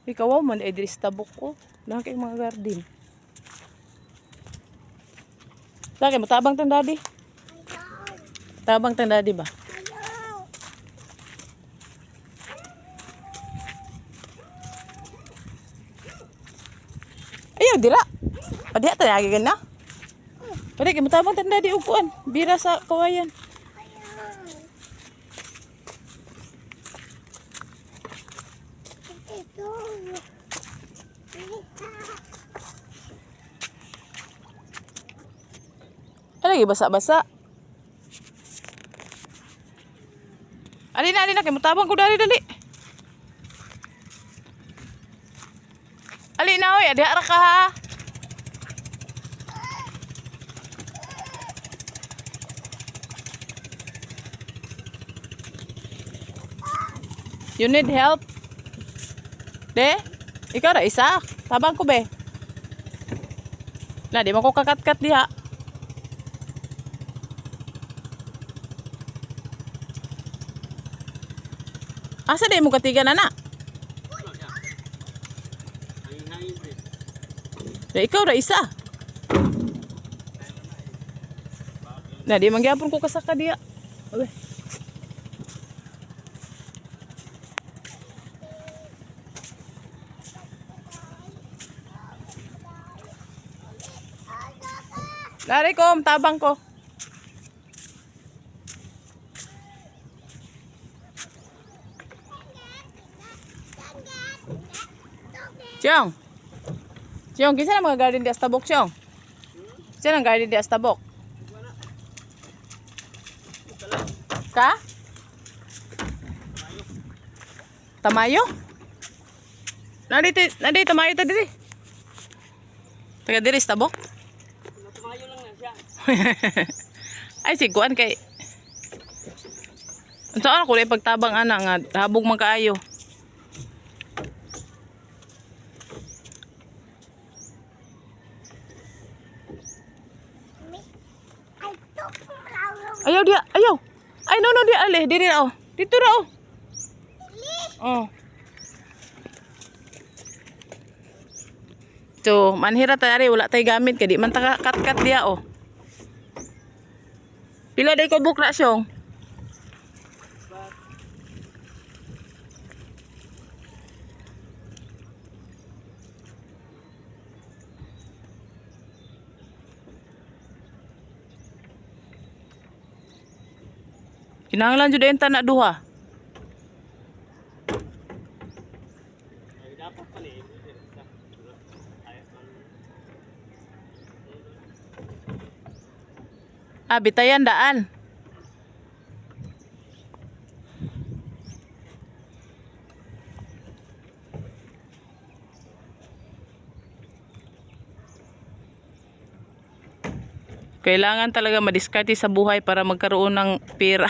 Ikaw man ay diri sa tabok ko. Dahil kay mga garden. Lagi mo tabang tang daddy. Tabang tang daddy ba? Ayaw dira. Padiha ta lagi na. Pwede kay mo tabang tang daddy upuan. Bira sa kawayan. Lagi basa-basa. Alina, kay mutabang ko dali. Alina, oy, ada ra ka ha. You need help? De? Ikaw ra isa? Tabang ko be. Na, di mo ko kakat-kat diha. Asa di mo katigan anak? Ikaw ra isa. Na di mangyapon ko kasaka diya. Okay. Lari ko, tabang ko. Chong, kisa na mga garden di astabok, Chong? Kisa na garden di astabok? Ka? Tamayo? Nadi tamayo ta diri. Taga diri astabok? Tamayo lang na siya. Ay siguan kay. Unsa ana ko pagtabang ana nga habog man kaayo. Ayaw dia, ayaw. Ay no dia alih diri ra oh. Dito ra oh. Oh. So, manhira tayari wala tay gamit kay di man ta kat-kat dia oh. Pila day ko bukra Syong? Kinahanglan jud enta na duha. Bitayan daan. Kailangan talaga madiskarte sa buhay para magkaroon ng pera.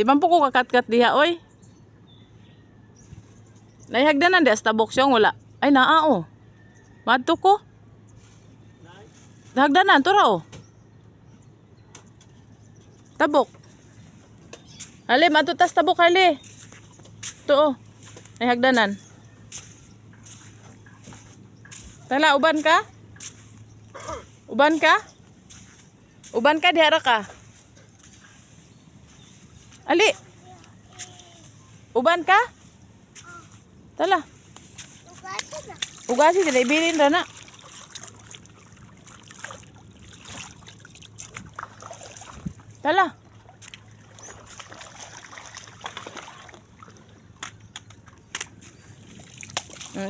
Di man po ko kakat-kat diha oy. Naihagdanan di astabok Syong wala. Ay naa oh. Madto ko. Hagdanan to ra oh. Tabok. Ali madto tas tabok ali. To oh. Naihagdanan. Tala uban ka? Uban ka? Uban ka diha ra ka? Ali. Uban ka? Tala. Ugasi dili bilin ra na. Tala.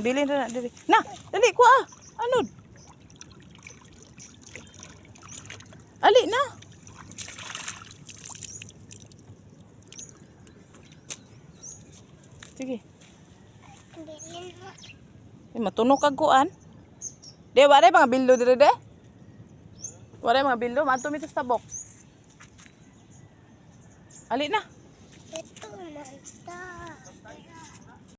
Bilin ra na dili. Na, dali ko ah. Anod? Ali na. Sige. Matunog kag kuan. De wala mga bildo dire de. Wala mga bildo, mato mi sa tabok. Ali na.